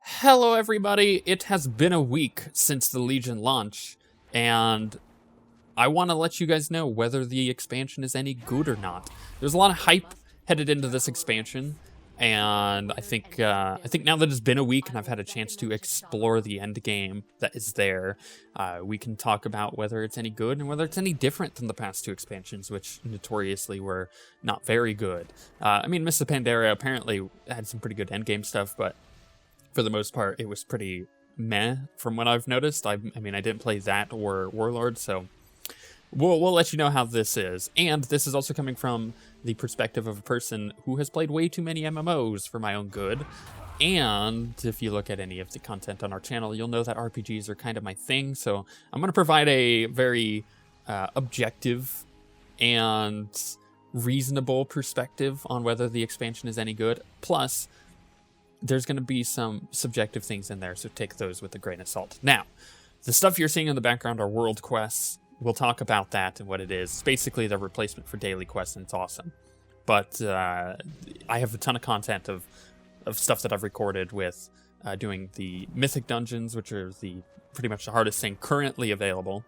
Hello everybody, it has been a week since the Legion launch, and I want to let you guys know whether the expansion is any good or not. There's a lot of hype headed into this expansion, and I think now that it's been a week and I've had a chance to explore the end game that is there, we can talk about whether it's any good and whether it's any different than the past two expansions, which notoriously were not very good. I mean, Mists of Pandaria apparently had some pretty good endgame stuff, but for the most part, it was pretty meh from what I've noticed. I mean, I didn't play that or Warlord, so we'll let you know how this is. And this is also coming from the perspective of a person who has played way too many MMOs for my own good. And if you look at any of the content on our channel, you'll know that RPGs are kind of my thing. So I'm going to provide a very objective and reasonable perspective on whether the expansion is any good. Plus, there's going to be some subjective things in there, so take those with a grain of salt. Now, the stuff you're seeing in the background are world quests. We'll talk about that and what it is. It's basically the replacement for daily quests, and it's awesome. But I have a ton of content of stuff that I've recorded with doing the mythic dungeons, which are pretty much the hardest thing currently available,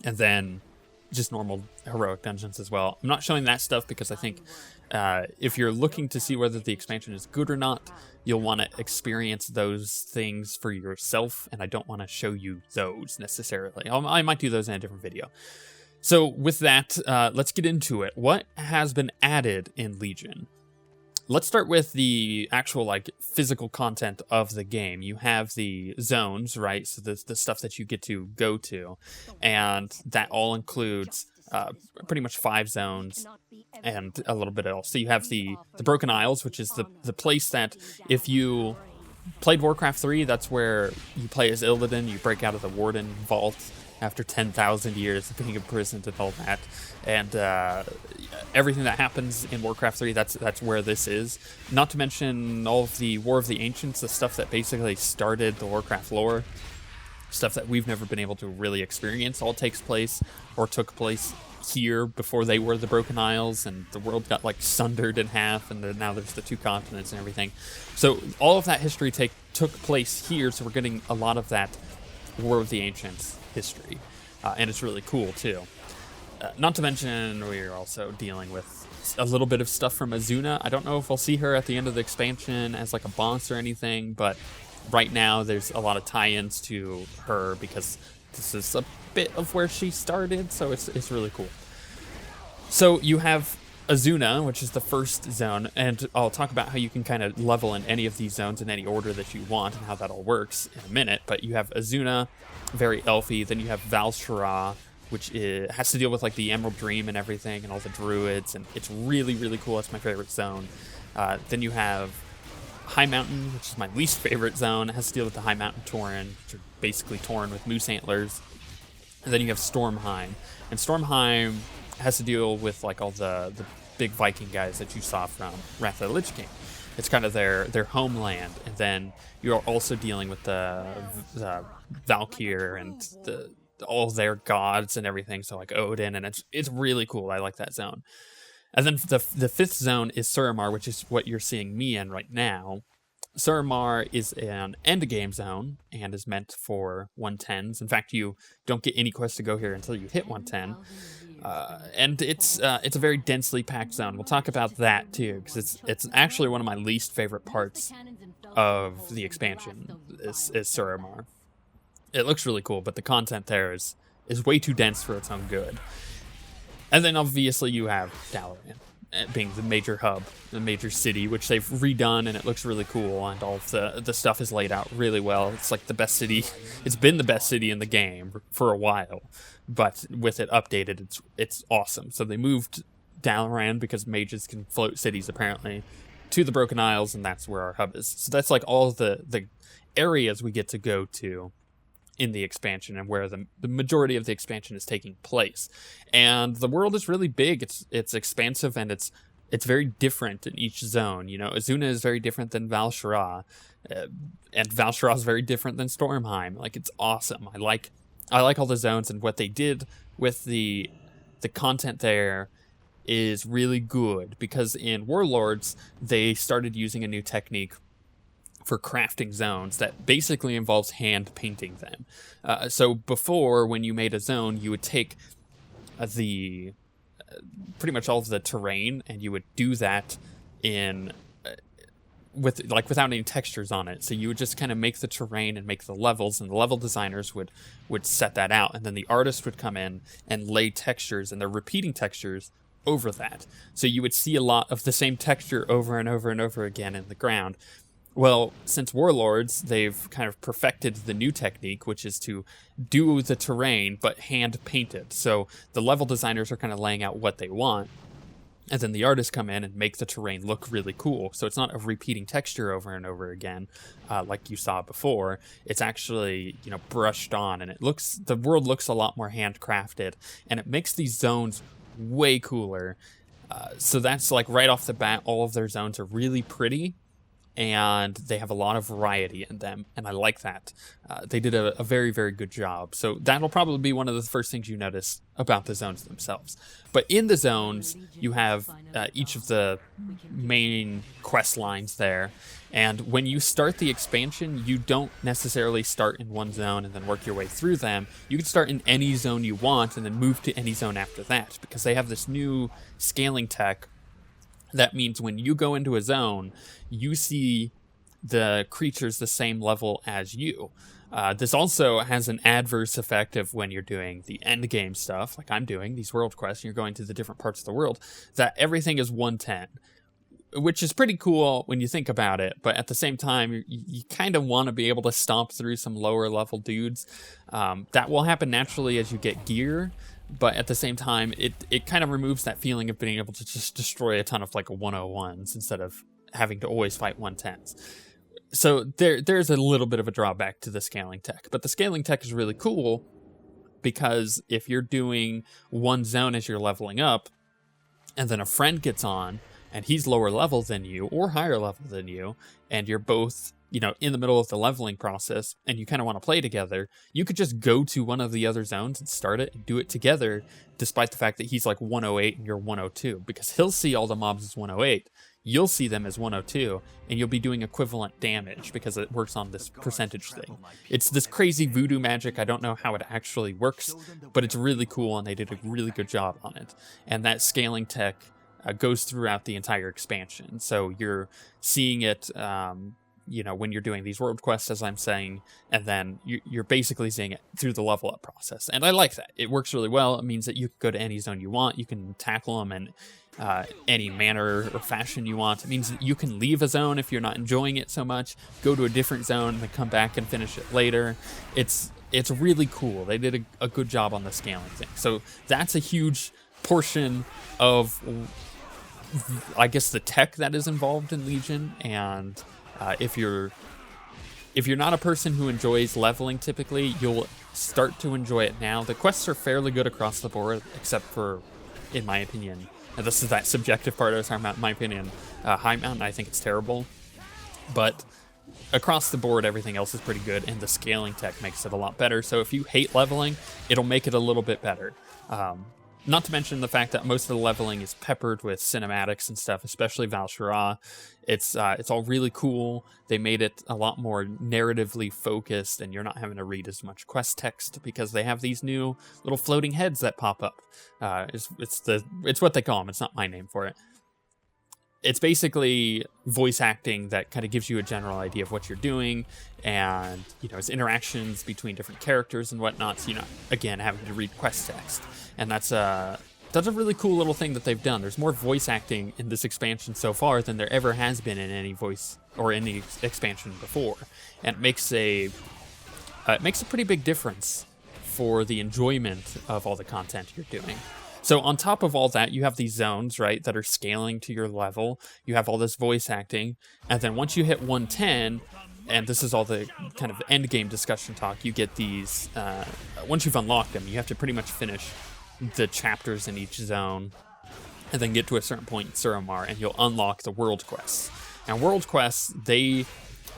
and then just normal heroic dungeons as well. I'm not showing that stuff because I think if you're looking to see whether the expansion is good or not, you'll want to experience those things for yourself, and I don't want to show you those necessarily. I might do those in a different video. So with that, let's get into it. What has been added in Legion? Let's start with the actual physical content of the game. You have the zones, right? So the stuff that you get to go to, and that all includes pretty much 5 zones and a little bit else. So you have the Broken Isles, which is the place that if you played Warcraft 3, that's where you play as Illidan. You break out of the Warden Vault after 10,000 years of being imprisoned and all that. And everything that happens in Warcraft 3, that's where this is. Not to mention all of the War of the Ancients, the stuff that basically started the Warcraft lore. Stuff that we've never been able to really experience all takes place or took place here before they were the Broken Isles, and the world got sundered in half, and now there's the 2 continents and everything. So all of that history took place here, so we're getting a lot of that War of the Ancients history, and it's really cool too. Not to mention we're also dealing with a little bit of stuff from Azuna. I don't know if I'll see her at the end of the expansion as a boss or anything, but right now there's a lot of tie-ins to her because this is a bit of where she started, so it's really cool. So you have Azuna, which is the first zone, and I'll talk about how you can kind of level in any of these zones in any order that you want and how that all works in a minute. But you have Azuna, very elfy. Then you have Val-Shara, which has to deal with the Emerald Dream and everything and all the druids, and it's really, really cool. It's my favorite zone. Then you have High Mountain, which is my least favorite zone. It has to deal with the High Mountain Tauren, which are basically Tauren with moose antlers. And then you have Stormheim. And Stormheim has to deal with all the big Viking guys that you saw from Wrath of the Lich King. It's kind of their homeland. And then you're also dealing with the Valkyr and all their gods and everything. So Odin, and it's really cool. I like that zone. And then the 5th zone is Suramar, which is what you're seeing me in right now. Suramar is an endgame zone and is meant for 110s. In fact, you don't get any quest to go here until you hit 110. And it's a very densely packed zone. We'll talk about that too, because it's actually one of my least favorite parts of the expansion is Suramar. It looks really cool, but the content there is way too dense for its own good. And then obviously you have Dalaran being the major hub, the major city, which they've redone, and it looks really cool, and all of the stuff is laid out really well. It's the best city. It's been the best city in the game for a while, but with it updated, it's awesome. So they moved Dalaran, because mages can float cities apparently, to the Broken Isles, and that's where our hub is. So that's all the areas we get to go to in the expansion, and where the majority of the expansion is taking place. And the world is really big. It's expansive, and it's very different in each zone. Azuna is very different than Val-Shara, and Val-Shara is very different than Stormheim. It's awesome. I like all the zones, and what they did with the content there is really good, because in Warlords, they started using a new technique for crafting zones that basically involves hand painting them. So before, when you made a zone, you would take the pretty much all of the terrain, and you would do that in without any textures on it. So you would just kind of make the terrain and make the levels, and the level designers would set that out, and then the artist would come in and lay textures, and they're repeating textures over that. So you would see a lot of the same texture over and over and over again in the ground. Well, since Warlords, they've kind of perfected the new technique, which is to do the terrain but hand painted. So the level designers are kind of laying out what they want, and then the artists come in and make the terrain look really cool. So it's not a repeating texture over and over again, like you saw before. It's actually, brushed on, and the world looks a lot more handcrafted, and it makes these zones way cooler. So that's like right off the bat, all of their zones are really pretty, and they have a lot of variety in them, and I like that. They did a very, very good job. So that'll probably be one of the first things you notice about the zones themselves. But in the zones, you have each of the main quest lines there, and when you start the expansion, you don't necessarily start in one zone and then work your way through them. You can start in any zone you want and then move to any zone after that, because they have this new scaling tech. That means when you go into a zone, you see the creatures the same level as you. This also has an adverse effect of when you're doing the end game stuff, like I'm doing, these world quests, and you're going to the different parts of the world, that everything is 110, which is pretty cool when you think about it, but at the same time, you kind of want to be able to stomp through some lower level dudes. That will happen naturally as you get gear, but at the same time, it kind of removes that feeling of being able to just destroy a ton of like 101s instead of having to always fight 110s. So there's a little bit of a drawback to the scaling tech, but the scaling tech is really cool, because if you're doing one zone as you're leveling up, and then a friend gets on, and he's lower level than you or higher level than you, and you're both in the middle of the leveling process, and you kind of want to play together, you could just go to one of the other zones and start it and do it together, despite the fact that he's like 108 and you're 102, because he'll see all the mobs as 108, you'll see them as 102, and you'll be doing equivalent damage because it works on this percentage thing. It's this crazy voodoo magic. I don't know how it actually works, but it's really cool, and they did a really good job on it. And that scaling tech goes throughout the entire expansion. So you're seeing it when you're doing these world quests, as I'm saying, and then you're basically seeing it through the level up process. And I like that. It works really well. It means that you can go to any zone you want. You can tackle them in any manner or fashion you want. It means that you can leave a zone if you're not enjoying it so much, go to a different zone, and then come back and finish it later. It's really cool. They did a good job on the scaling thing. So that's a huge portion of, I guess, the tech that is involved in Legion. And if you're not a person who enjoys leveling typically, you'll start to enjoy it now. The quests are fairly good across the board, except for, in my opinion, and this is that subjective part I was talking about, in my opinion, High Mountain, I think it's terrible. But across the board, everything else is pretty good, and the scaling tech makes it a lot better. So if you hate leveling, it'll make it a little bit better. Not to mention the fact that most of the leveling is peppered with cinematics and stuff, especially Val Shara. It's all really cool. They made it a lot more narratively focused, and you're not having to read as much quest text because they have these new little floating heads that pop up. It's what they call them. It's not my name for it. It's basically voice acting that kind of gives you a general idea of what you're doing, and it's interactions between different characters and whatnot. So you're not, again, having to read quest text, and that's a really cool little thing that they've done. There's more voice acting in this expansion so far than there ever has been in any voice or any expansion before, and it makes a pretty big difference for the enjoyment of all the content you're doing. So on top of all that, you have these zones, right, that are scaling to your level. You have all this voice acting. And then once you hit 110, and this is all the kind of end game discussion talk, you get these, once you've unlocked them, you have to pretty much finish the chapters in each zone and then get to a certain point in Suramar, and you'll unlock the world quests. And world quests, they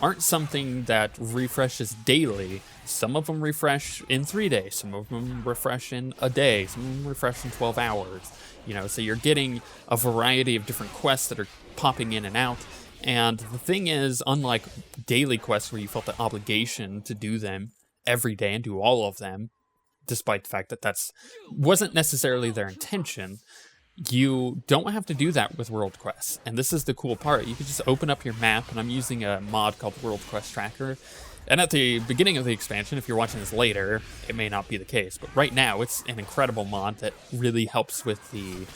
aren't something that refreshes daily. Some of them refresh in 3 days, some of them refresh in a day, some of them refresh in 12 hours. You know, so you're getting a variety of different quests that are popping in and out. And the thing is, unlike daily quests where you felt the obligation to do them every day and do all of them, despite the fact that wasn't necessarily their intention, you don't have to do that with world quests. And this is the cool part. You can just open up your map, and I'm using a mod called World Quest Tracker. And at the beginning of the expansion, if you're watching this later, it may not be the case. But right now, it's an incredible mod that really helps with the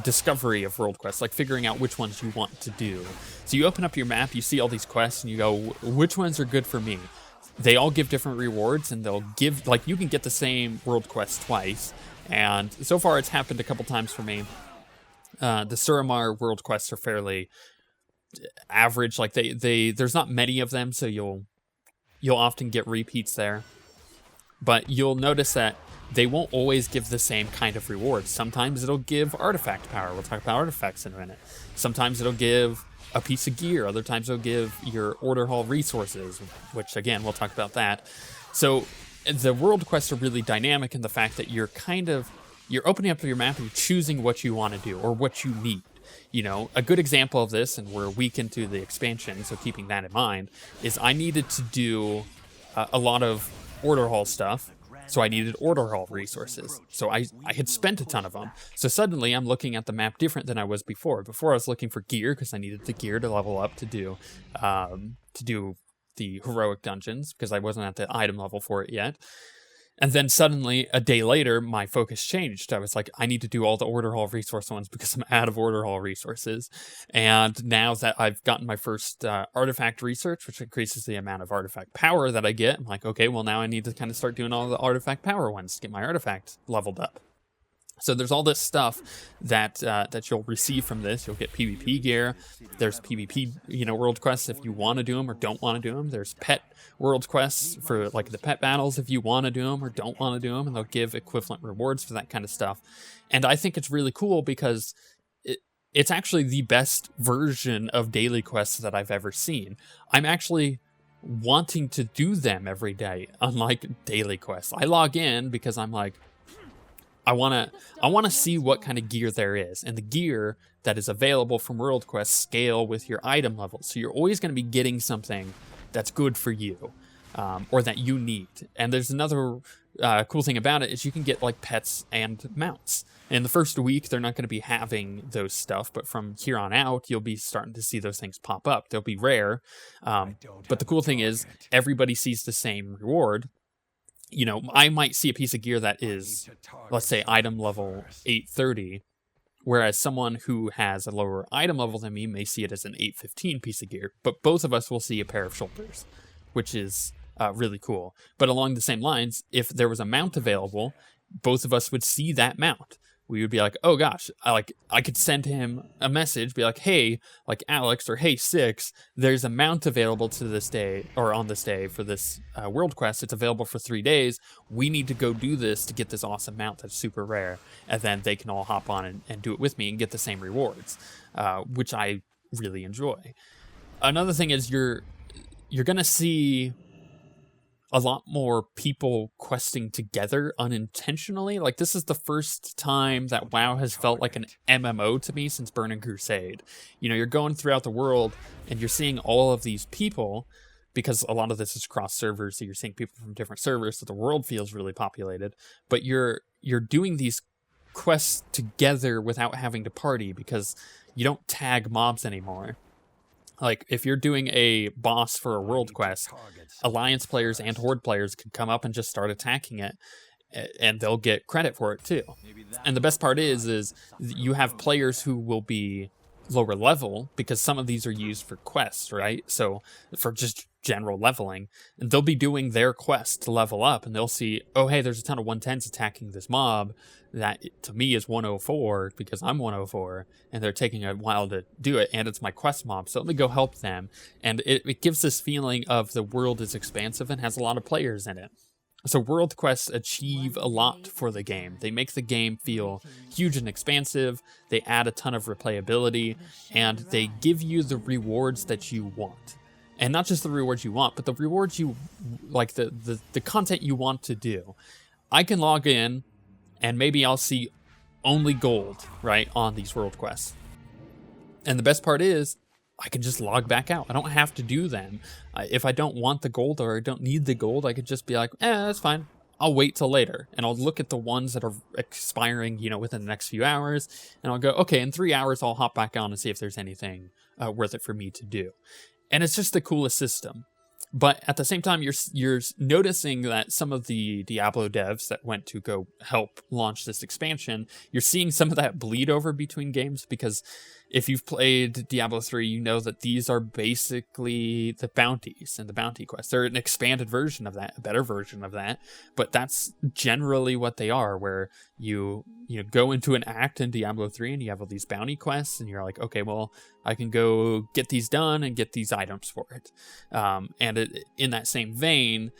discovery of world quests, like figuring out which ones you want to do. So you open up your map, you see all these quests, and you go, which ones are good for me? They all give different rewards, and they'll give, like, you can get the same world quest twice. And so far, it's happened a couple times for me. The Suramar world quests are fairly average. Like, there's not many of them, so you'll often get repeats there. But you'll notice that they won't always give the same kind of rewards. Sometimes it'll give artifact power. We'll talk about artifacts in a minute. Sometimes it'll give a piece of gear. Other times it'll give your order hall resources, which, again, we'll talk about that. So the world quests are really dynamic in the fact that you're opening up your map and you're choosing what you want to do or what you need. You know, a good example of this, and we're a week into the expansion, so keeping that in mind, is I needed to do a lot of order hall stuff, so I needed order hall resources. So I had spent a ton of them. So suddenly I'm looking at the map different than I was before. Before I was looking for gear because I needed the gear to level up to do the heroic dungeons because I wasn't at the item level for it yet. And then suddenly, a day later, my focus changed. I was like, I need to do all the order hall resource ones because I'm out of order hall resources. And now that I've gotten my first artifact research, which increases the amount of artifact power that I get, I'm like, okay, well, now I need to kind of start doing all the artifact power ones to get my artifact leveled up. So there's all this stuff that you'll receive from this. You'll get PvP gear. There's PvP, world quests if you want to do them or don't want to do them. There's pet world quests for like the pet battles if you want to do them or don't want to do them, and they'll give equivalent rewards for that kind of stuff. And I think it's really cool because it's actually the best version of daily quests that I've ever seen. I'm actually wanting to do them every day, unlike daily quests. I log in because I'm like, I want to see what kind of gear there is, and the gear that is available from world quests scale with your item level. So you're always going to be getting something that's good for you, or that you need. And there's another cool thing about it is you can get like pets and mounts. In the first week, they're not going to be having those stuff, but from here on out, you'll be starting to see those things pop up. They'll be rare, but the cool thing is everybody sees the same reward. You know, I might see a piece of gear that is, let's say, item level 830, whereas someone who has a lower item level than me may see it as an 815 piece of gear, but both of us will see a pair of shoulders, which is really cool. But along the same lines, if there was a mount available, both of us would see that mount. We would be like, oh gosh, I could send him a message, be like, hey, like Alex, or hey, Six, there's a mount available to this day, or on this day for this world quest. It's available for 3 days. We need to go do this to get this awesome mount that's super rare. And then they can all hop on and do it with me and get the same rewards, which I really enjoy. Another thing is you're going to see a lot more people questing together unintentionally. Like, this is the first time that WoW has felt like an MMO to me since Burning Crusade. You know, you're going throughout the world and you're seeing all of these people, because a lot of this is cross servers, so you're seeing people from different servers, so the world feels really populated. But you're doing these quests together without having to party, because you don't tag mobs anymore. Like, if you're doing a boss for a world quest, Alliance players and Horde players can come up and just start attacking it, and they'll get credit for it too. And the best part is you have players who will be lower level, because some of these are used for quests, right? So for just general leveling, and they'll be doing their quest to level up, and they'll see, oh hey, there's a ton of 110s attacking this mob that to me is 104 because I'm 104, and they're taking a while to do it, and it's my quest mob, so let me go help them. And it gives this feeling of the world is expansive and has a lot of players in it. So world quests achieve a lot for the game. They make the game feel huge and expansive, they add a ton of replayability, and they give you the rewards that you want. And not just the rewards you want, but the rewards you, like the content you want to do. I can log in, and maybe I'll see only gold, right, on these world quests. And the best part is, I can just log back out. I don't have to do them. If I don't want the gold or I don't need the gold, I could just be like, that's fine. I'll wait till later. And I'll look at the ones that are expiring, within the next few hours. And I'll go, okay, in 3 hours, I'll hop back on and see if there's anything worth it for me to do. And it's just the coolest system. But at the same time, you're noticing that some of the Diablo devs that went to go help launch this expansion, you're seeing some of that bleed over between games, because if you've played Diablo 3, you know that these are basically the bounties and the bounty quests. They're an expanded version of that, a better version of that, but that's generally what they are, where you go into an act in Diablo 3 and you have all these bounty quests and you're like, okay, well, I can go get these done and get these items for it. In that same vein,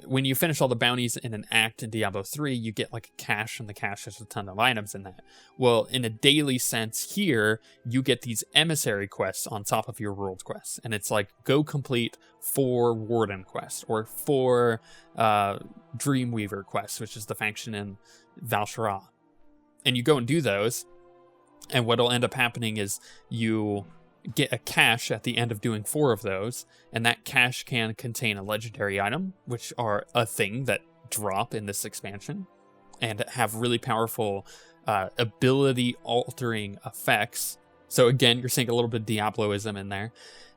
when you finish all the bounties in an act in Diablo 3, you get like a cache, and the cache has a ton of items in that. Well, in a daily sense here, you get these emissary quests on top of your world quests. And it's like, go complete 4 Warden quests or 4 Dreamweaver quests, which is the faction in Val'sharah. And you go and do those, and what'll end up happening is you get a cache at the end of doing 4 of those, and that cache can contain a legendary item, which are a thing that drop in this expansion and have really powerful ability altering effects. So again, you're seeing a little bit of Diabloism in there,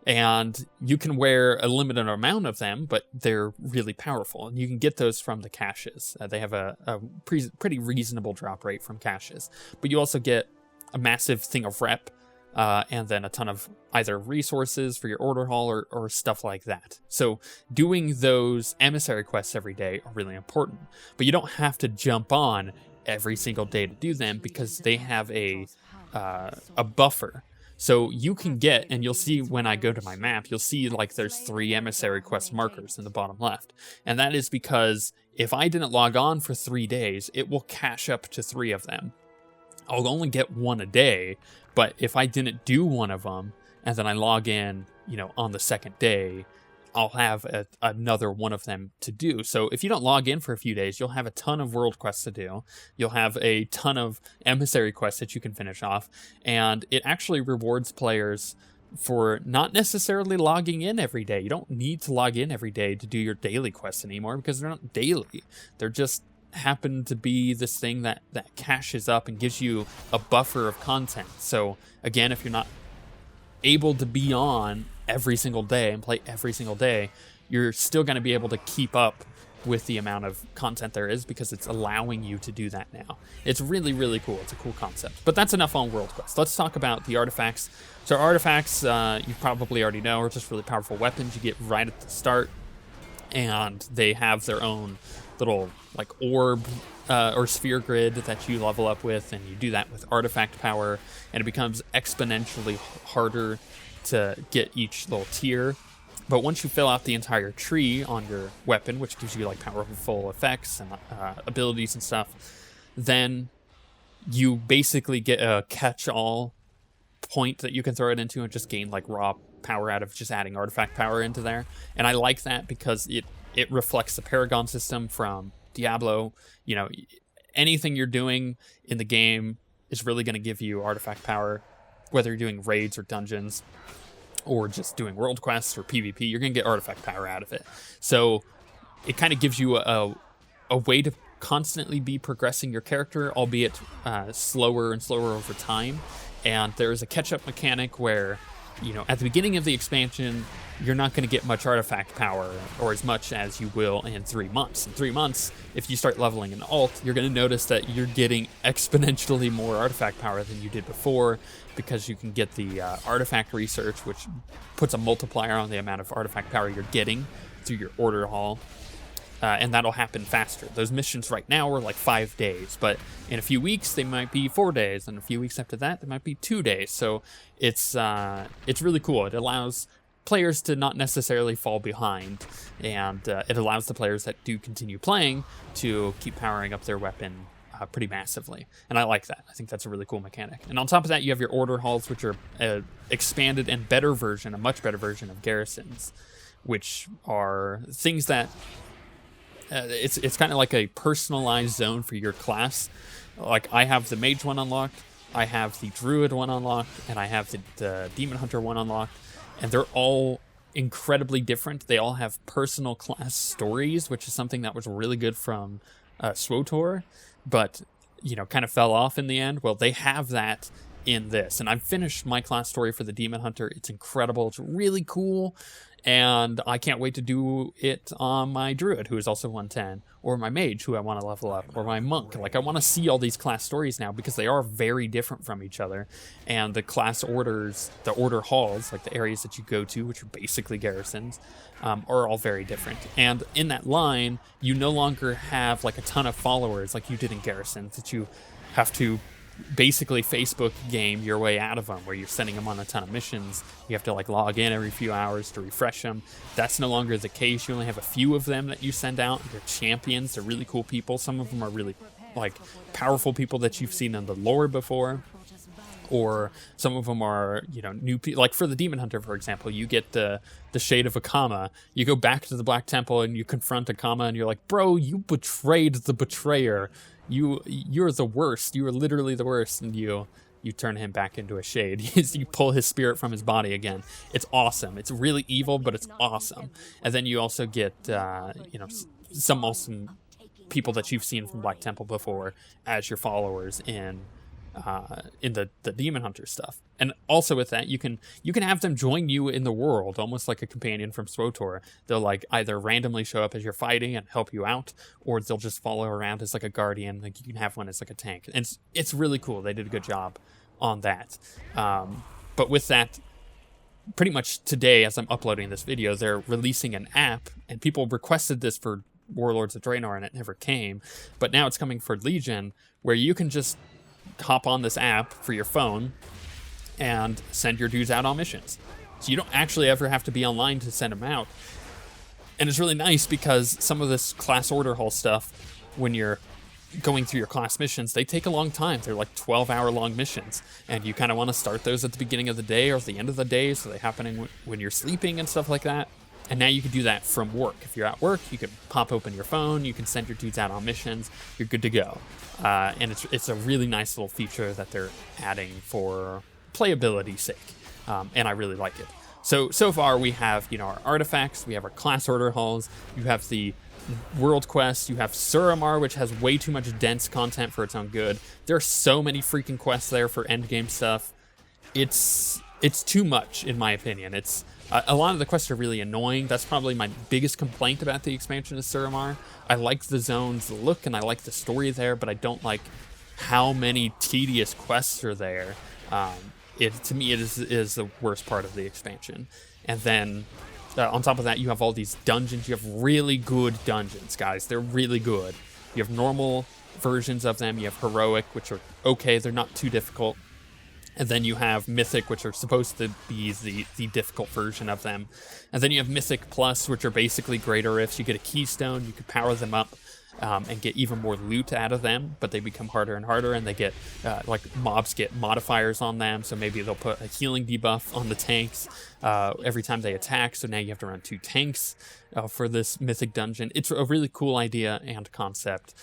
and you can wear a limited amount of them, but they're really powerful, and you can get those from the caches. They have a pretty reasonable drop rate from caches, but you also get a massive thing of rep, and then a ton of either resources for your order hall or stuff like that. So doing those emissary quests every day are really important, but you don't have to jump on every single day to do them, because they have a buffer. So you can get, and you'll see when I go to my map, you'll see like there's 3 emissary quest markers in the bottom left. And that is because if I didn't log on for 3 days, it will cache up to 3 of them. I'll only get 1 a day, but if I didn't do one of them, and then I log in, on the second day, I'll have another one of them to do. So if you don't log in for a few days, you'll have a ton of world quests to do. You'll have a ton of emissary quests that you can finish off. And it actually rewards players for not necessarily logging in every day. You don't need to log in every day to do your daily quests anymore, because they're not daily. They're just happen to be this thing that caches up and gives you a buffer of content. So again, if you're not able to be on every single day and play every single day, you're still going to be able to keep up with the amount of content there is, because it's allowing you to do that now. It's really, really cool. It's a cool concept. But that's enough on World Quest. Let's talk about the artifacts. So artifacts, you probably already know, are just really powerful weapons you get right at the start, and they have their own little like orb or sphere grid that you level up with, and you do that with artifact power, and it becomes exponentially harder to get each little tier. But once you fill out the entire tree on your weapon, which gives you like powerful effects and abilities and stuff, then you basically get a catch-all point that you can throw it into and just gain like raw power out of just adding artifact power into there. And I like that because it reflects the Paragon system from Diablo. Anything you're doing in the game is really going to give you artifact power, whether you're doing raids or dungeons or just doing world quests or PvP. You're going to get artifact power out of it. So it kind of gives you a way to constantly be progressing your character, albeit slower and slower over time. And there's a catch-up mechanic where, at the beginning of the expansion, you're not going to get much artifact power, or as much as you will in 3 months. In 3 months, if you start leveling an alt, you're going to notice that you're getting exponentially more artifact power than you did before, because you can get the artifact research, which puts a multiplier on the amount of artifact power you're getting through your order hall. And that'll happen faster. Those missions right now are like 5 days, but in a few weeks they might be 4 days, and a few weeks after that they might be 2 days. So it's really cool. It allows players to not necessarily fall behind, and it allows the players that do continue playing to keep powering up their weapon pretty massively. And I like that. I think that's a really cool mechanic. And on top of that, you have your order halls, which are expanded and better version, a much better version of garrisons, which are things that it's kind of like a personalized zone for your class. Like I have the mage one unlocked, I have the druid one unlocked, and I have the demon hunter one unlocked, and they're all incredibly different. They all have personal class stories, which is something that was really good from SWTOR, but kind of fell off in the end. Well, they have that in this, and I've finished my class story for the demon hunter. It's incredible. It's really cool, and I can't wait to do it on my druid, who is also 110, or my mage, who I want to level up, or my monk. Like, I want to see all these class stories now, because they are very different from each other, and the class orders, the order halls, like the areas that you go to, which are basically garrisons, are all very different. And in that line, you no longer have like a ton of followers like you did in garrisons, that you have to basically Facebook game your way out of them, where you're sending them on a ton of missions. You have to like log in every few hours to refresh them. That's no longer the case. You only have a few of them that you send out. They're champions. They're really cool people. Some of them are really like powerful people that you've seen in the lore before, or some of them are new people. Like for the demon hunter, for example, you get the shade of Akama. You go back to the Black Temple and you confront Akama, and you're like, bro, you betrayed the betrayer. You're the worst. You are literally the worst. And you turn him back into a shade. You pull his spirit from his body again. It's awesome. It's really evil, but it's awesome. And then you also get some awesome people that you've seen from Black Temple before as your followers in the demon hunter stuff. And also with that, you can have them join you in the world, almost like a companion from SWTOR. They'll like either randomly show up as you're fighting and help you out, or they'll just follow around as like a guardian. Like you can have one as like a tank, and it's really cool. They did a good job on that. But with that, pretty much today, as I'm uploading this video, they're releasing an app, and people requested this for Warlords of Draenor, and it never came. But now it's coming for Legion, where you can just hop on this app for your phone and send your dudes out on missions. So you don't actually ever have to be online to send them out. And it's really nice, because some of this class order hall stuff, when you're going through your class missions, they take a long time. They're like 12-hour long missions, and you kind of want to start those at the beginning of the day or at the end of the day, so they're happening when you're sleeping and stuff like that. And now you can do that from work. If you're at work, you can pop open your phone, you can send your dudes out on missions, you're good to go. And it's a really nice little feature that they're adding for playability's sake, and I really like it. So far we have our artifacts, we have our class order halls, you have the world quests, you have Suramar, which has way too much dense content for its own good. There are so many freaking quests there for endgame stuff. It's too much, in my opinion. It's a lot of the quests are really annoying. That's probably my biggest complaint about the expansion of Suramar. I like the zone's look and I like the story there, but I don't like how many tedious quests are there. To me, it is the worst part of the expansion. And then on top of that, you have all these dungeons. You have really good dungeons, guys. They're really good. You have normal versions of them. You have heroic, which are okay. They're not too difficult. And then you have Mythic, which are supposed to be the difficult version of them. And then you have Mythic Plus, which are basically greater rifts. You get a keystone, you can power them up and get even more loot out of them, but they become harder and harder, and they get, like, mobs get modifiers on them, so maybe they'll put a healing debuff on the tanks every time they attack, so now you have to run 2 tanks for this Mythic dungeon. It's a really cool idea and concept,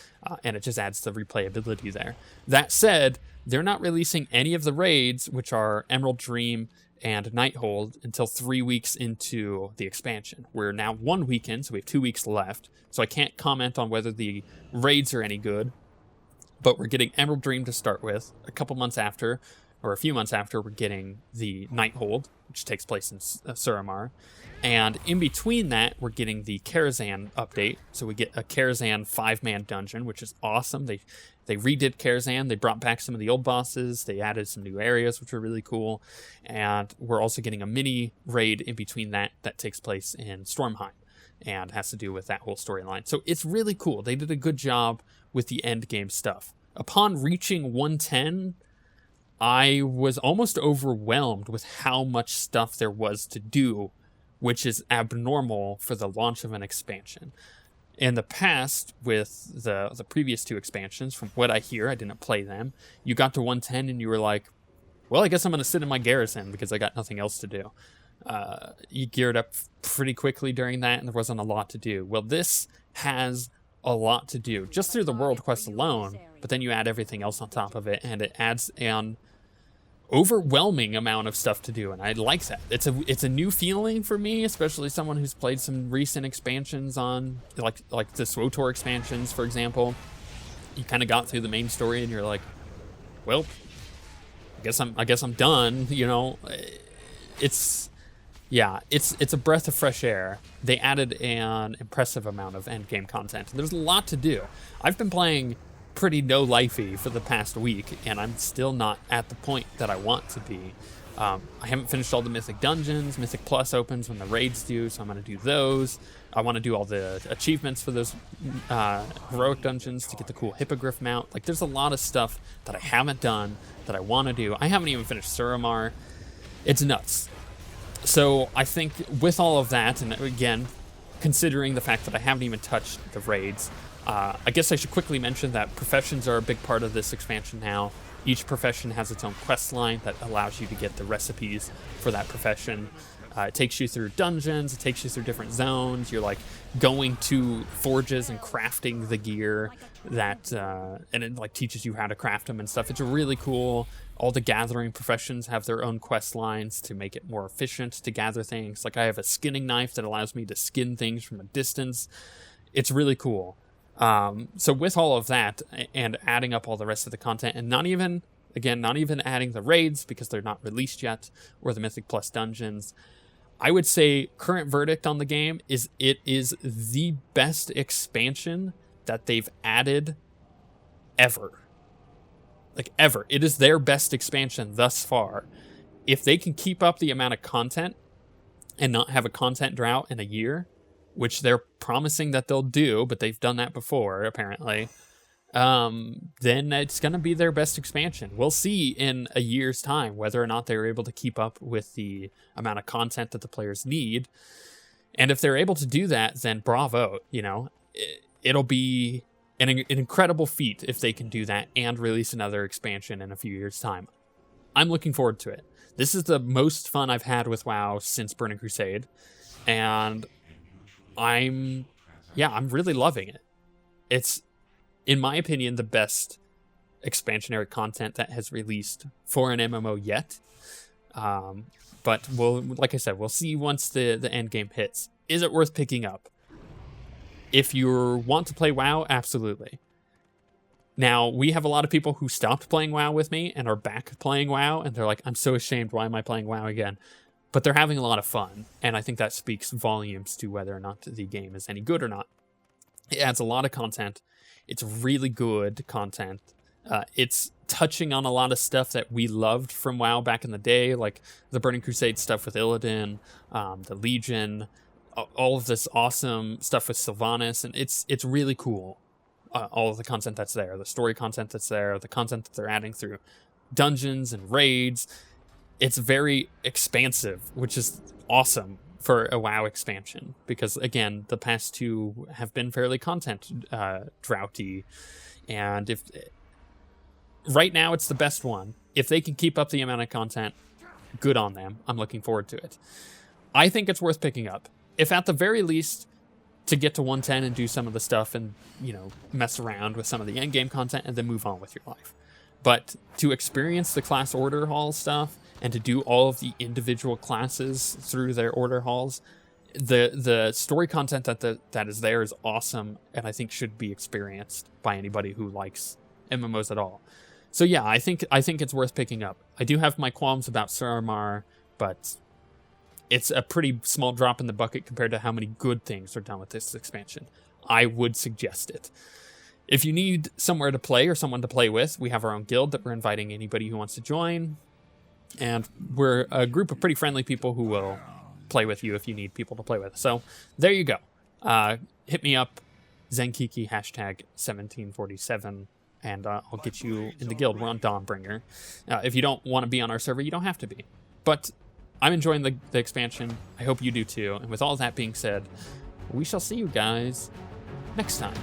and it just adds the replayability there. That said, they're not releasing any of the raids, which are Emerald Dream and Nighthold, until 3 weeks into the expansion. We're now 1 week in, so we have 2 weeks left. So I can't comment on whether the raids are any good, but we're getting Emerald Dream to start with. A couple months after, or a few months after, we're getting the Nighthold, which takes place in Suramar. And in between that, we're getting the Karazhan update. So we get a Karazhan 5-man dungeon, which is awesome. They redid Karazhan. They brought back some of the old bosses. They added some new areas, which are really cool. And we're also getting a mini raid in between that takes place in Stormheim and has to do with that whole storyline. So it's really cool. They did a good job with the end game stuff. Upon reaching 110, I was almost overwhelmed with how much stuff there was to do, which is abnormal for the launch of an expansion. In the past, with the previous 2 expansions, from what I hear, I didn't play them, you got to 110 and you were like, well, I guess I'm going to sit in my garrison because I got nothing else to do. You geared up pretty quickly during that, and there wasn't a lot to do. Well, this has a lot to do, just through the world quest alone, but then you add everything else on top of it, and it adds an overwhelming amount of stuff to do, and I like that. It's a new feeling for me, especially someone who's played some recent expansions on, like the SWTOR expansions, for example. You kind of got through the main story, and you're like, well, I guess I'm done. You know, it's a breath of fresh air. They added an impressive amount of end game content. There's a lot to do. I've been playing pretty no-lifey for the past week, and I'm still not at the point that I want to be. I haven't finished all the Mythic dungeons. Mythic Plus opens when the raids do, so I'm going to do those. I want to do all the achievements for those heroic dungeons to get the cool Hippogriff mount. Like, there's a lot of stuff that I haven't done that I want to do. I haven't even finished Suramar. It's nuts. So I think with all of that, and again, considering the fact that I haven't even touched the raids, I guess I should quickly mention that professions are a big part of this expansion now. Each profession has its own quest line that allows you to get the recipes for that profession. It takes you through dungeons, it takes you through different zones. You're like going to forges and crafting the gear that, and it like teaches you how to craft them and stuff. It's really cool. All the gathering professions have their own quest lines to make it more efficient to gather things. Like I have a skinning knife that allows me to skin things from a distance. It's really cool. So with all of that and adding up all the rest of the content, and not even adding the raids because they're not released yet, or the Mythic Plus dungeons, I would say current verdict on the game is it is the best expansion that they've added ever. Like ever. It is their best expansion thus far. If they can keep up the amount of content and not have a content drought in a year, which they're promising that they'll do, but they've done that before, apparently, then it's going to be their best expansion. We'll see in a year's time whether or not they're able to keep up with the amount of content that the players need. And if they're able to do that, then bravo, you know. It'll be an incredible feat if they can do that and release another expansion in a few years' time. I'm looking forward to it. This is the most fun I've had with WoW since Burning Crusade, and I'm really loving it. It's, in my opinion, the best expansionary content that has released for an MMO yet. But like I said, we'll see once the end game hits. Is it worth picking up? If you want to play WoW, absolutely. Now, we have a lot of people who stopped playing WoW with me and are back playing WoW, and they're like, I'm so ashamed, why am I playing WoW again? But they're having a lot of fun, and I think that speaks volumes to whether or not the game is any good or not. It adds a lot of content. It's really good content. It's touching on a lot of stuff that we loved from WoW back in the day, like the Burning Crusade stuff with Illidan, the Legion, all of this awesome stuff with Sylvanas, and it's really cool. All of the content that's there, the story content that's there, the content that they're adding through dungeons and raids. It's very expansive, which is awesome for a WoW expansion, because again, the past 2 have been fairly content droughty, and if right now it's the best one. If they can keep up the amount of content, good on them. I'm looking forward to it. I think it's worth picking up, if at the very least to get to 110 and do some of the stuff and, you know, mess around with some of the end game content and then move on with your life. But to experience the class order hall stuff and to do all of the individual classes through their order halls, the story content that is there is awesome, and I think should be experienced by anybody who likes MMOs at all. So yeah, I think it's worth picking up. I do have my qualms about Suramar, but it's a pretty small drop in the bucket compared to how many good things are done with this expansion. I would suggest it. If you need somewhere to play or someone to play with, we have our own guild that we're inviting anybody who wants to join. And we're a group of pretty friendly people who will play with you if you need people to play with. So there you go. Hit me up, Zenkiki, #1747, and I'll get you in the guild. We're on Dawnbringer. If you don't want to be on our server, you don't have to be. But I'm enjoying the expansion. I hope you do too. And with all that being said, we shall see you guys next time.